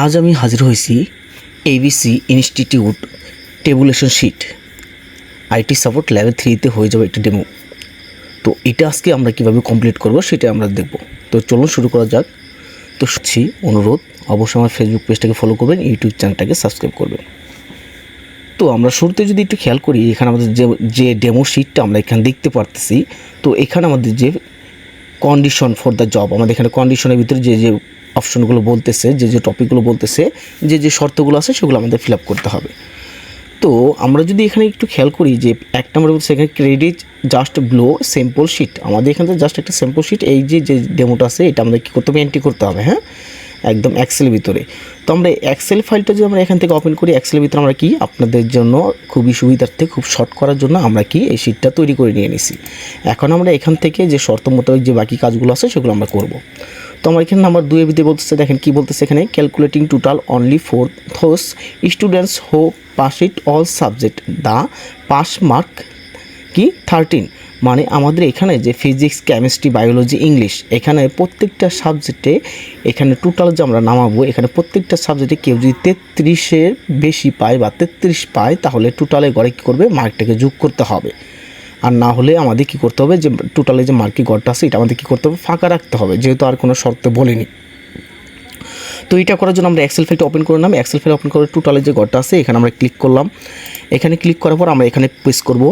আজ আমি হাজির হয়েছি ABC institute tabulation sheet IT support level 3-তে হয়ে যাবে একটা ডেমো। তো এটা আজকে আমরা কীভাবে কমপ্লিট করব সেটা আমরা দেখব। তো চলুন শুরু করা যাক। তো অনুরোধ অবশ্যই আমার ফেসবুক পেজটাকে ফলো করবেন, ইউটিউব চ্যানেলটাকে সাবস্ক্রাইব করবেন। তো আমরা শুরুতে যদি একটু খেয়াল করি, এখানে আমাদের যে ডেমো শিটটা আমরা এখানে দেখতে পারতেছি। তো এখানে আমাদের যে কন্ডিশন ফর দ্য জব, আমাদের এখানে কন্ডিশনের ভিতরে যে অপশনগুলো বলতেছে, যে টপিকগুলো বলতেছে, যে শর্তগুলো আছে সেগুলো আমাদের ফিল আপ করতে হবে। তো আমরা যদি এখানে একটু খেয়াল করি যে 1 নম্বরে বলছে এখানে credit just below sample sheet, আমাদের এখানে জাস্ট একটা স্যাম্পল শিট, এই যে ডেমোটা আছে এটা আমাদের কী করতে হবে, এন্ট্রি করতে হবে। হ্যাঁ, একদম এক্সেলের ভিতরে। তো আমরা এক্সেল ফাইলটা যদি আমরা এখান থেকে ওপেন করি, এক্সেলের ভিতরে আমরা কি আপনাদের জন্য খুবই সুবিধার্থে খুব শর্ট করার জন্য আমরা কি এই শিটটা তৈরি করে নিয়ে নিছি। এখন আমরা এখান থেকে যে শর্ত মোতাবেক যে বাকি কাজগুলো আছে সেগুলো আমরা করব। তো আমরা এখানে নাম্বার 2 এর ভিতরে বলতেছে, দেখেন কি বলতেছে এখানে, calculating total only for those students who pass it all subject the pass mark কি 13, মানে আমাদের এখানে যে ফিজিক্স, কেমিস্ট্রি, বায়োলজি, ইংলিশ, এখানে প্রত্যেকটা সাবজেক্টে এখানে টোটাল যে আমরা নামাবো, এখানে প্রত্যেকটা সাবজেক্টে কেউ যদি 33-এর বেশি পায় বা 33 পায় তাহলে টোটালে গড়ে কী করবে, মার্কটাকে যোগ করতে হবে। আর না হলে আমাদের কী করতে হবে, যে টোটালে যে মার্কের গড়টা আছে এটা আমাদের কী করতে হবে, ফাঁকা রাখতে হবে, যেহেতু আর কোনো শর্ত বলিনি। তো এটা করার জন্য আমরা এক্সেল ফাইলটা ওপেন করে নিলাম। এক্সেল ফাইল ওপেন করে টোটালে যে গড়টা আছে এখানে আমরা ক্লিক করলাম। এখানে ক্লিক করার পর আমরা এখানে প্রেস করব,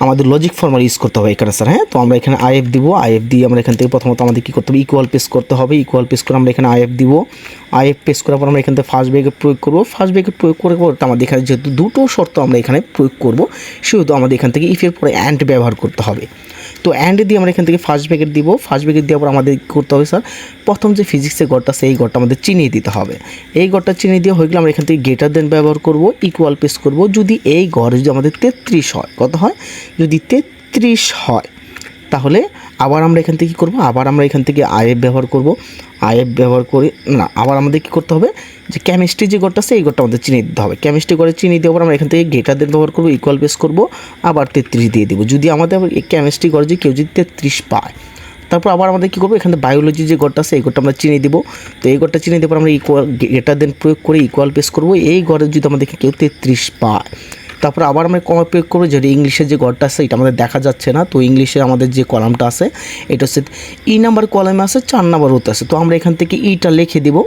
আমাদের লজিক ফর্মুলা ইউজ করতে হবে এখানে স্যার। হ্যাঁ, তো আমরা এখানে আইএফ দিব, আইএফ দিয়ে আমরা এখান থেকে প্রথমত আমাদের কী করতে হবে, ইকুয়াল পেস করতে হবে। ইকুয়াল পেস করে আমরা এখানে আইএফ দিব। আইএফ পেস করার পর আমরা এখান থেকে ফার্স্ট ব্র্যাকেট প্রয়োগ করব। ফার্স্ট ব্র্যাকেট প্রয়োগ করে আমাদের এখানে যেহেতু দুটো শর্ত আমরা এখানে প্রয়োগ করব, সেহেতু আমাদের এখান থেকে ইফের পরে অ্যান্ড ব্যবহার করতে হবে। তো অ্যান্ড দিয়ে আমরা এখান থেকে ফার্স্ট ব্র্যাকেট দিব। ফার্স্ট ব্র্যাকেট দেওয়ার পর আমাদের কী করতে হবে স্যার, প্রথম যে ফিজিক্সের গড়টা আছে এই গড়টা আমাদের চিনিয়ে দিতে হবে। এই গড়টা চিনিয়ে দিয়ে হয়ে গেলে আমরা এখান থেকে গ্রেটার দেন ব্যবহার করব, ইকুয়াল পেস করব। যদি এই গড় যদি আমাদের 33 হয়, কত হয়, যদি 33 হয় তাহলে আবার আমরা এখান থেকে কী করবো, আবার আমরা এখান থেকে আইএফ ব্যবহার করব। আইএফ ব্যবহার করে না, আবার আমাদের কী করতে হবে, যে কেমিস্ট্রি যে গড়টা আছে এই গড়টা আমাদের চিনিয়ে দিতে হবে। কেমিস্ট্রি গড়ে চিনিয়ে দেওয়ার পর আমরা এখান থেকে গ্রেটার দেন ব্যবহার করবো, ইকুয়াল পেস করব, আবার 33 দিয়ে দেবো। যদি আমাদের কেমিস্ট্রি গড়ে যে কেউ যদি 33 পায়, তারপর আবার আমাদের কী করবো, এখানে বায়োলজি যে গড়টা আছে এই গড়টা আমরা চিনিয়ে দেবো। তো এই গড়টা চিনিয়ে দেওয়ার পর আমরা ইকুয়াল গ্রেটার দেন প্রয়োগ করে ইকুয়াল পেস করবো। এই গড়ে যদি আমাদের কেউ 33 পায়, তারপর আবার আমরা কমা প্রয়োগ করবো, যেটা ইংলিশের যে গড়টা আছে এটা আমাদের দেখা যাচ্ছে না। তো ইংলিশের আমাদের যে কলামটা আছে এটা হচ্ছে ই নাম্বার কলামে আছে, 4 নাম্বার রোতে আছে। তো আমরা এখান থেকে ইটা লিখে দেবো,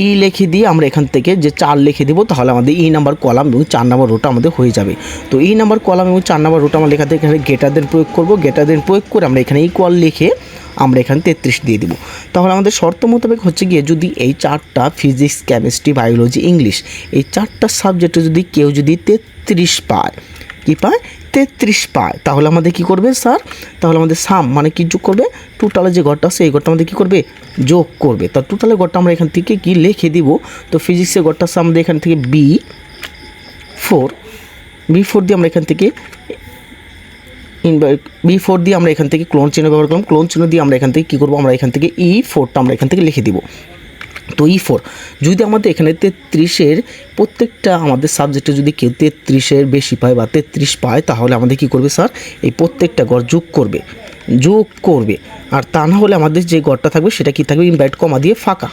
ই লিখে দিয়ে আমরা এখান থেকে যে 4 লিখে দেবো, তাহলে আমাদের ই নাম্বার কলাম এবং 4 নাম্বার রোটা আমাদের হয়ে যাবে। তো ই নাম্বার কলাম এবং 4 নাম্বার রোটা আমরা লেখাতে এখানে গ্রেটার দেন প্রয়োগ করবো। গ্রেটার দেন প্রয়োগ করে আমরা এখানে ইকুয়াল লিখে আমরা এখানে 33 দিয়ে দেবো। তাহলে আমাদের শর্ত মোতাবেক হচ্ছে গিয়ে, যদি এই 4টা ফিজিক্স, কেমিস্ট্রি, বায়োলজি, ইংলিশ, এই 4টা সাবজেক্টে যদি কেউ যদি 33 পায়, কী পায়, 33 পায়, তাহলে আমাদের কী করবে স্যার, তাহলে আমাদের সাম মানে কি যোগ করবে, টোটালে যে গড়টা আছে এই গড়টা আমাদের কী করবে, যোগ করবে। তার টোটালের গড়টা আমরা এখান থেকে কি লিখে দিব। তো ফিজিক্সের গড়টা আছে আমাদের এখান থেকে B4 দিয়ে আমরা এখান থেকে B4 দিয়ে আমরা এখান থেকে ক্লোন চিহ্ন ব্যবহার করলাম। ক্লোন চিহ্ন দিয়ে আমরা এখান থেকে কী করবো, আমরা এখান থেকে E4টা আমরা এখান থেকে লিখে দিব। তো E4 যদি আমাদের এখানে 33-এর প্রত্যেকটা আমাদের সাবজেক্টে যদি কেউ 33-এর বেশি পায় বা 33 পায়, তাহলে আমাদের কী করবে স্যার, এই প্রত্যেকটা গড় যোগ করবে। আর তা না হলে আমাদের যে গড়টা থাকবে সেটা কী থাকবে, ইনভার্টেড কমা দিয়ে ফাঁকা,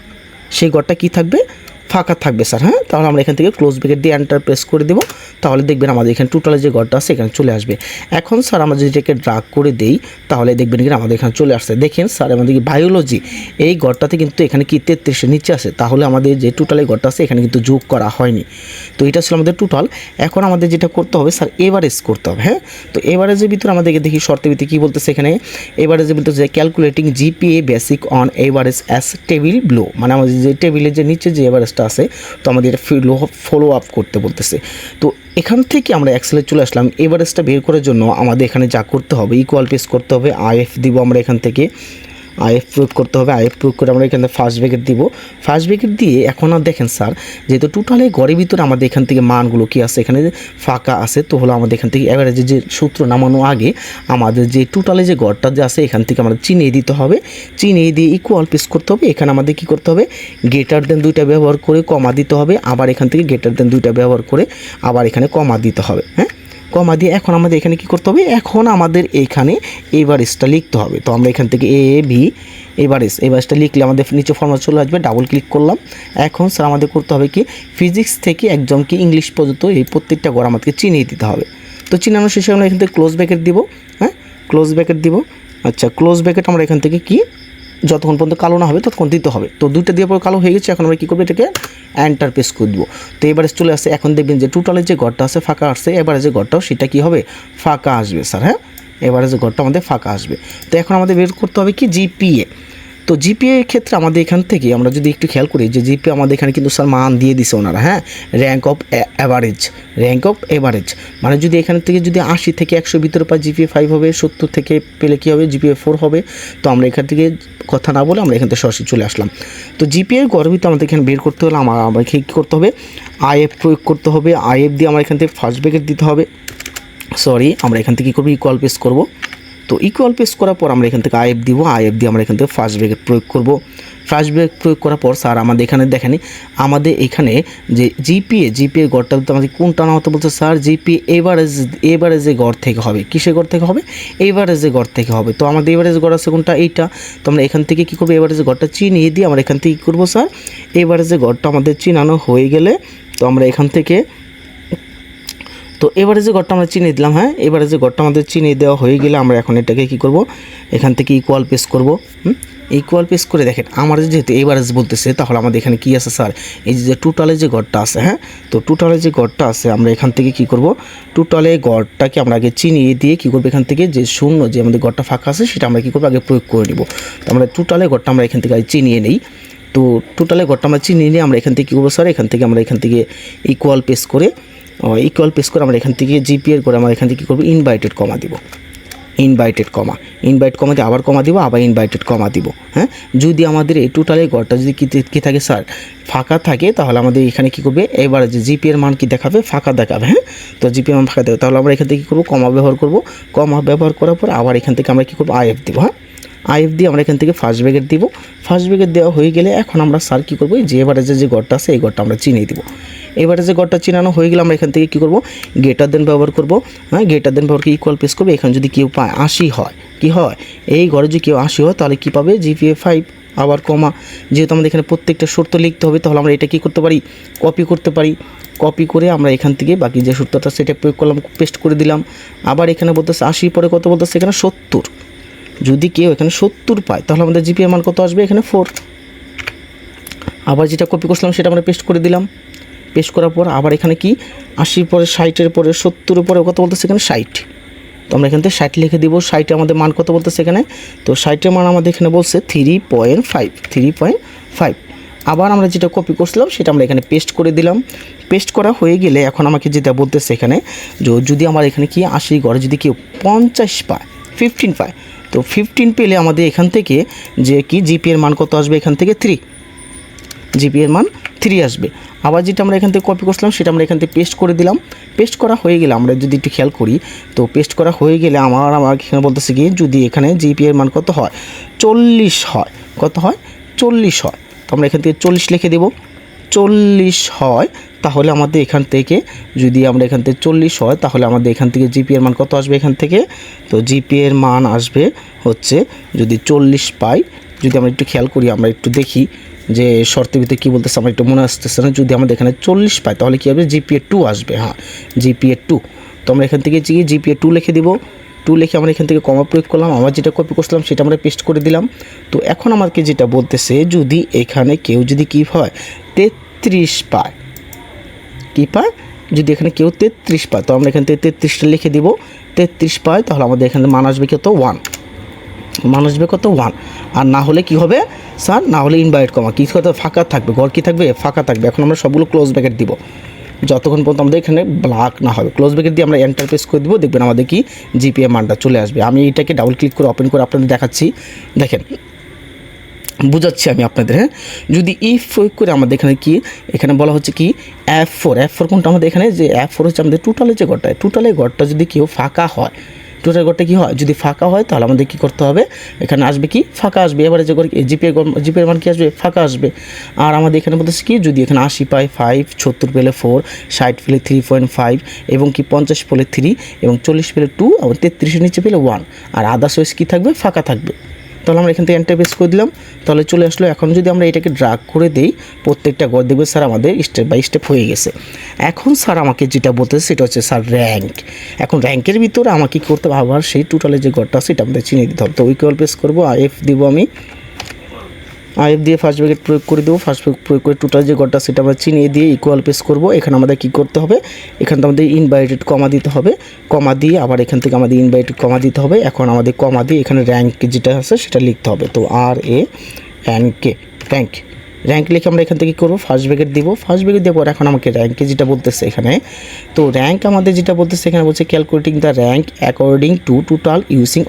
সেই গড়টা কী থাকবে, ফাঁকা থাকবে স্যার। হ্যাঁ, তাহলে আমরা এখান থেকে ক্লোজ ব্র্যাকেট দিয়ে এন্টার প্রেস করে দেবো। তাহলে দেখবেন আমাদের এখানে টোটালে যে গড়টা আছে এখানে চলে আসবে। এখন স্যার আমরা যদি এটাকে ড্রাগ করে দেই তাহলে দেখবেন কি আমাদের এখানে চলে আসছে। দেখেন স্যার, আমাদের কি বায়োলজি এই গড়টাতে কিন্তু এখানে কি 33-এর নিচে আছে, তাহলে আমাদের যে টোটালে গড়টা আছে এখানে কিন্তু যোগ করা হয়নি। তো এটা ছিল আমাদের টোটাল। এখন আমাদের যেটা করতে হবে স্যার, এভারেজ করতে হবে। হ্যাঁ, তো এভারেজের ভিতরে আমাদেরকে দেখি শর্তের ভিতরে কী বলতেছে, এখানে এভারেজের ভিতরে যে calculating GPA basic on average as table below, মানে আমাদের যে টেবিলের যে নিচে যে এভারেজটা আছে, তো আমাদের এটা ফলো আপ করতে বলতেছে। তো এখান থেকে আমরা এক্সেলে চলে আসলাম। এভারেজটা বের করার জন্য আমাদের এখানে যা করতে হবে, ইকুয়াল পেস করতে হবে, আইএফ দিব আমরা এখান থেকে, আইএফ প্রয়োগ করতে হবে। আইএফ প্রয়োগ করে আমরা এখানে ফার্স্ট ব্র্যাকেট দিব। ফার্স্ট ব্র্যাকেট দিয়ে এখন আর দেখেন স্যার, যেহেতু টোটালে গড়ের ভিতরে আমাদের এখান থেকে মানগুলো কি আছে, এখানে ফাঁকা আছে, তো হলো আমাদের এখান থেকে এভারেজের যে সূত্র নামানো আগে আমাদের যে টোটালে যে গড়টা যে আছে এখান থেকে আমাদের চিনিয়ে দিতে হবে। চিনিয়ে দিয়ে ইকুয়াল পেস করতে হবে। এখানে আমাদের কি করতে হবে, গ্রেটার দেন 2টা ব্যবহার করে কমা দিতে হবে। আবার এখান থেকে গ্রেটার দেন 2টা ব্যবহার করে আবার এখানে কমা দিতে হবে। হ্যাঁ, কমা দিয়ে এখন আমাদের এখানে কি করতে হবে, এখন আমাদের এখানে এভারেজটা লিখতে হবে। তো আমরা এখান থেকে এ বি এভারেজটা লিখলে আমাদের নিচে ফর্মুলা চলে আসবে, ডাবল ক্লিক করলাম। এখন স্যার আমাদের করতে হবে কি, ফিজিক্স থেকে একজনকে ইংলিশ পর্যন্ত এই প্রত্যেকটা ঘর আমাদেরকে চিনিয়ে দিতে হবে। তো চিনানো শেষে আমরা এখান থেকে ক্লোজ ব্র্যাকেট দিব, হ্যাঁ ক্লোজ ব্র্যাকেট দিব। আচ্ছা ক্লোজ ব্র্যাকেট আমরা এখান থেকে কি, যতক্ষণ পর্যন্ত কালো না হবে ততক্ষণ দিতে হবে। তো দুইটা দিয়ে পরে কালো হয়ে গেছে, এখন আমরা কী করবো, এটাকে এন্টার প্রেস করে দেবো। তো এবারে চলে আসছে, এখন দেখবেন যে টোটালের যে ঘরটা আছে ফাঁকা আসছে, এবারে যে ঘরটাও সেটা কী হবে, ফাঁকা আসবে স্যার। হ্যাঁ এবারে যে ঘরটা আমাদের ফাঁকা আসবে। তো এখন আমাদের বের করতে হবে কি, জিপিএ। তো জিপিএ এর ক্ষেত্রে আমাদের এখান থেকে আমরা যদি একটু খেয়াল করি যে জিপিএ আমাদের এখানে কিন্তু স্যার মান দিয়ে দিছে ওনারা, হ্যাঁ র্যাঙ্ক অফ অ্যাভারেজ, মানে যদি এখান থেকে যদি 80 থেকে 100 ভিতরে পাই জিপিএ 5 হবে, 70 থেকে পেলে কী হবে, জিপিএ 4 হবে। তো আমরা এখান থেকে কথা না বলে আমরা এখান থেকে সরাসরি চলে আসলাম। তো জিপিএ গর্বিত আমাদের এখানে বের করতে হলে আমাকে কী করতে হবে, আইএফ প্রয়োগ করতে হবে। আইএফ দিয়ে আমরা এখান থেকে ফার্স্ট ব্র্যাকেট দিতে হবে, আমরা এখান থেকে কী করবো, ইকুয়াল প্রেস করবো। তো ইকুয়াল প্রেস করার পর আমরা এখান থেকে আইএফ দিব, আইএফ দিয়ে আমরা এখান থেকে ফার্স্ট ব্র্যাকেট প্রয়োগ করব। ফার্স্ট ব্র্যাকেট প্রয়োগ করার পর স্যার আমাদের এখানে দেখেনি, আমাদের এখানে যে জিপিএ গড়টা আমাদের কোনটা না হতে বলছে স্যার, জিপিএ এভারেজে গড় থেকে হবে। কিসের গড় থেকে হবে, এভারেজে গড় থেকে হবে। তো আমাদের এভারেজ গড় আছে কোনটা, এইটা। তো আমরা এখান থেকে কী করবো, এভারেজে গড়টা চিনিয়ে দিয়ে আমরা এখান থেকে কী করবো স্যার, এভারেজে গড়টা আমাদের চিনানো হয়ে গেলে তো আমরা এখান থেকে, তো এভারেজে গড়টা আমরা চিনিয়ে দিলাম। হ্যাঁ এভারেজে গড়টা আমাদের চিনিয়ে দেওয়া হয়ে গেলে আমরা এখন এটাকে কী করব, এখান থেকে ইকুয়াল প্রেস করব। ইকুয়াল প্রেস করে দেখেন আমার যেহেতু এভারেজ বলতেছে, তাহলে আমাদের এখানে কী আছে স্যার, এই যে টোটালে যে গড়টা আছে, হ্যাঁ তো টোটালে যে গড়টা আছে আমরা এখান থেকে কী করব, টোটালে গড়টাকে আমরা আগে চিনিয়ে দিয়ে কী করবো, এখান থেকে যে শূন্য যে আমাদের গড়টা ফাঁকা আছে সেটা আমরা কী করবো, আগে প্রয়োগ করে নিব। তো আমরা টোটালে গড়টা আমরা এখান থেকে আগে চিনিয়ে নেই। তো টোটালে গড়টা আমরা চিনিয়ে নিয়ে আমরা এখান থেকে কী করবো স্যার, এখান থেকে ইকুয়াল প্রেস করে আমরা এখান থেকে জিপিএর করে আমরা এখান থেকে কী করবো, ইনভাইটেড কমা দিব। ইনভাইট কমা দিয়ে আবার কমা দিব, আবার ইনভাইটেড কমা দিব। হ্যাঁ যদি আমাদের এই টোটালের গড়টা যদি কী থাকে স্যার, ফাঁকা থাকে, তাহলে আমাদের এখানে কী করবে, এবার যে জিপিএর মান কী দেখাবে, ফাঁকা দেখাবে। হ্যাঁ তো জিপিএর মান ফাঁকা দেখাবে, তাহলে আমরা এখান থেকে কী করবো, কমা ব্যবহার করব। কমা ব্যবহার করার পর আবার এখান থেকে আমরা কী করবো, আইএফ দিব। হ্যাঁ আইএফ দিয়ে আমরা এখান থেকে ফার্স্ট ব্র্যাকেট দিব। ফার্স্ট ব্র্যাকেট দেওয়া হয়ে গেলে এখন আমরা স্যার কী করবো, যে এভারেজের যে গড়টা আছে এই গড়টা আমরা চিনিয়ে দিব। এভারেজে গড়টা চিনানো হয়ে গেলে আমরা এখান থেকে কী করবো, গ্রেটার দেন ব্যবহার করবো। হ্যাঁ গ্রেটার দেন ব্যবহার করে ইকুয়াল প্রেস করবো। এখানে যদি কেউ পায় 80 হয়, কী হয়, এই ঘরে যদি কেউ 80 হয় তাহলে কী পাবে, জিপিএ 5, আবার কমা। যেহেতু আমাদের এখানে প্রত্যেকটা শর্ত লিখতে হবে, তাহলে আমরা এটা কী করতে পারি, কপি করতে পারি। কপি করে আমরা এখান থেকে বাকি যে সূত্রটা সেটা প্রয়োগ করলাম, পেস্ট করে দিলাম। আবার এখানে বলতেছে 80 পরে কত বলতেছে, এখানে 70। যদি কেউ এখানে 70 পায় তাহলে আমাদের জিপিএর মান কত আসবে, এখানে 4। আবার যেটা কপি করছিলাম সেটা আমরা পেস্ট করে দিলাম। পেস্ট করার পর আবার এখানে কি 80 পরে 60-এর পরে 70-এর পরে কত বলতেছে, এখানে 60। তো আমরা এখান থেকে 60 লিখে দিব। 60 আমাদের মান কত বলতেছে এখানে, তো 60-এর মান আমাদের এখানে বলছে 3.5। আবার আমরা যেটা কপি করছিলাম সেটা আমরা এখানে পেস্ট করে দিলাম। পেস্ট করা হয়ে গেলে এখন আমাকে যেটা বলতেছে এখানে, যদি আমার এখানে কি 80 ঘরে যদি কেউ 50 পায়, 15 পায়, তো 15 পেলে আমাদের এখান থেকে যে কি জিপিএর মান কত আসবে, এখান থেকে 3, জিপিএর মান 3 আসবে। আবার যেটা আমরা এখান থেকে কপি করছিলাম সেটা আমরা এখান থেকে পেস্ট করে দিলাম। পেস্ট করা হয়ে গেলে আমরা যদি একটু খেয়াল করি, তো পেস্ট করা হয়ে গেলে আমার এখানে বলতেছে কি, যদি এখানে জিপিএর মান কত হয়, 40 হয়, কত হয়, 40 হয়। তো আমরা এখান থেকে 40 লিখে দেব। 40 হয় তাহলে আমাদের এখান থেকে, যদি আমরা এখান থেকে 40 হয় তাহলে আমাদের এখান থেকে জিপিএর মান কত আসবে, এখান থেকে, তো জিপিএর মান আসবে হচ্ছে, যদি 40 পাই, যদি আমরা একটু খেয়াল করি, আমরা একটু দেখি যে শর্তের ভিতরে কী বলতেছে, আমার একটু মনে আসতেছে না। যদি আমাদের এখানে 40 পাই তাহলে কী হবে, জিপিএ 2 আসবে। হ্যাঁ জিপিএ 2। তো আমরা এখান থেকে জিপিএ 2 লিখে দেবো। 2 লিখে আমরা এখান থেকে কমা প্রয়োগ করলাম। আমার যেটা কপি করছিলাম সেটা আমরা পেস্ট করে দিলাম। তো এখন আমাকে যেটা বলতেছে, যদি এখানে কেউ যদি কী হয়, 33 পায়, কী পায়, যদি এখানে কেউ 33 পায়, তো আমরা এখান থেকে 33টা লিখে দিব। 33 পায় তাহলে আমাদের এখানে মান আসবে কত, 1। মান আসবে কত, 1। আর না হলে কি হবে স্যার, না হলে ইনভাইট কমা, কী কথা, ফাঁকা থাকবে, ঘর কী থাকবে, ফাঁকা থাকবে। এখন আমরা সবগুলো ক্লোজ ব্র্যাকেট দিব যতক্ষণ পর্যন্ত আমাদের এখানে ব্ল্যাক না হবে। ক্লোজ ব্র্যাকেট দিয়ে আমরা এন্টার প্রেস করে দেবো, দেখবেন আমাদের কি জিপিএ মানটা চলে আসবে। আমি এটাকে ডাবল ক্লিক করে ওপেন করে আপনাদের দেখাচ্ছি, দেখেন বুঝাচ্ছি আমি আপনাদের। হ্যাঁ যদি ইফ প্রয়োগ করে আমাদের এখানে কি, এখানে বলা হচ্ছে কি F4 কোনটা আমাদের এখানে, যে F4 হচ্ছে আমাদের টোটালের যে ঘরটা, টোটালের ঘরটা যদি কেউ ফাঁকা হয়, টোটাল ঘরটা কী হয়, যদি ফাঁকা হয় তাহলে আমাদের কী করতে হবে, এখানে আসবে কি ফাঁকা আসবে, এবারে যে জিপের মান কী আসবে, ফাঁকা আসবে। আর আমাদের এখানে বলতেছে কি, যদি এখানে 80 পাই 5, 70 পেলে 4, 60 পেলে 3.5 এবং কি 50 পেলে 3 এবং 40 পেলে 2 এবং 33 নিচে পেলে 1, আর আদার্স ওয়েস কী থাকবে, ফাঁকা থাকবে। তাহলে আমরা এখান থেকে এন্টার প্রেস করে দিলাম, তাহলে চলে আসলো। এখন যদি আমরা এটাকে ড্রাগ করে দেই প্রত্যেকটা ঘর, দেখবে স্যার আমাদের স্টেপ বাই স্টেপ হয়ে গেছে। এখন স্যার আমাকে যেটা বলতেছে সেটা হচ্ছে স্যার র্যাঙ্ক। এখন র্যাঙ্কের ভিতরে আমাকে কী করতে হবে, আবার সেই টোটালে যে ঘরটা আছে সেটা আমাদের চিনিয়ে দিতে হবে। তো ইকুয়াল প্রেস করবো, আইএফ দিব, আমি আইএফ দিয়ে ফার্স্ট ব্র্যাকেট প্রয়োগ করে দেবো। ফার্স্ট ব্র্যাকেট প্রয়োগ করে টোটাল যে ঘরটা সেটা আমরা চিনিয়ে দিয়ে ইকুয়াল প্রেস করবো। এখানে আমাদের কী করতে হবে, এখানে তো আমাদের ইনভাইটেড কমা দিতে হবে, কমা দিয়ে আবার এখান থেকে আমাদের ইনভাইটেড কমা দিতে হবে। এখন আমাদের কমা দিয়ে এখানে র্যাঙ্ক যেটা আছে সেটা লিখতে হবে। তো RANK র্যাঙ্ক লিখে আমরা এখান থেকে কী করবো, ফার্স্ট ব্র্যাকেট দিব। ফার্স্ট ব্র্যাকেট দেওয়ার পর এখন আমাকে র্যাঙ্কে যেটা বলতেছে এখানে, তো র্যাঙ্ক আমাদের যেটা বলতেছে এখানে বলছে calculating the rank according to total using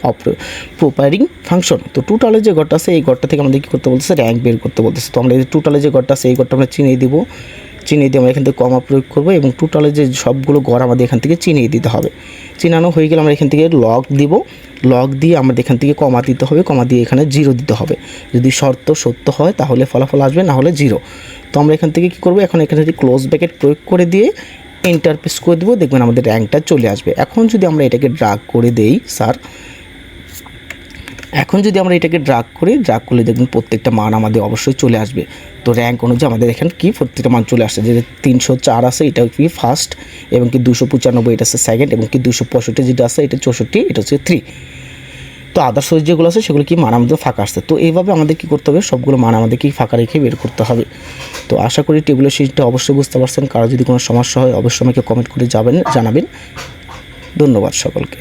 preparing function. তো টোটালের যে ঘরটা আছে এই ঘরটা থেকে আমাদের কী করতে বলতেছে, র্যাঙ্ক বের করতে বলতেছে। তো আমরা এই টোটালে যে ঘরটা আছে এই ঘরটা আমরা চিনিয়ে দিব, চিনিয়ে দিয়ে আমরা এখান থেকে কমা প্রয়োগ করবো এবং টোটালে যে সবগুলো ঘর আমাদের এখান থেকে চিনিয়ে দিতে হবে। চিনানো হয়ে গেলে আমরা এখান থেকে লগ দিব, লগ দিয়ে আমাদের এখান থেকে কমা দিতে হবে, কমা দিয়ে এখানে 0 দিতে হবে। যদি শর্ত সত্য হয় তাহলে ফলাফল আসবে, না হলে 0। তো আমরা এখান থেকে কী করবো, এখন এখানে যদি ক্লোজ ব্র্যাকেট প্রয়োগ করে দিয়ে এন্টার প্রেস করে দেবো, দেখবেন আমাদের র্যাঙ্কটা চলে আসবে। এখন যদি আমরা এটাকে ড্রাগ করে দেই স্যার, এখন যদি আমরা এটাকে ড্রাগ করলে দেখবেন প্রত্যেকটা মান আমাদের অবশ্যই চলে আসবে। তো র্যাঙ্ক অনুযায়ী আমাদের এখানে কি প্রত্যেকটা মান চলে আসছে, যে 304 আছে এটা কি ফার্স্ট, এবং কি 295 এটা আছে সেকেন্ড, এবং কি 265 যেটা আছে এটা 64, এটা হচ্ছে 3। তো আদার্স যেগুলো আছে সেগুলো কি মান আমাদের ফাঁকা আসছে। তো এইভাবে আমাদের কী করতে হবে, সবগুলো মান আমাদের কি ফাঁকা রেখে বের করতে হবে। তো আশা করি টেবিলের শিটটা অবশ্যই বুঝতে পারছেন। কারো যদি কোনো সমস্যা হয় অবশ্যই আমাকে কমেন্ট করে জানাবেন। ধন্যবাদ সকলকে।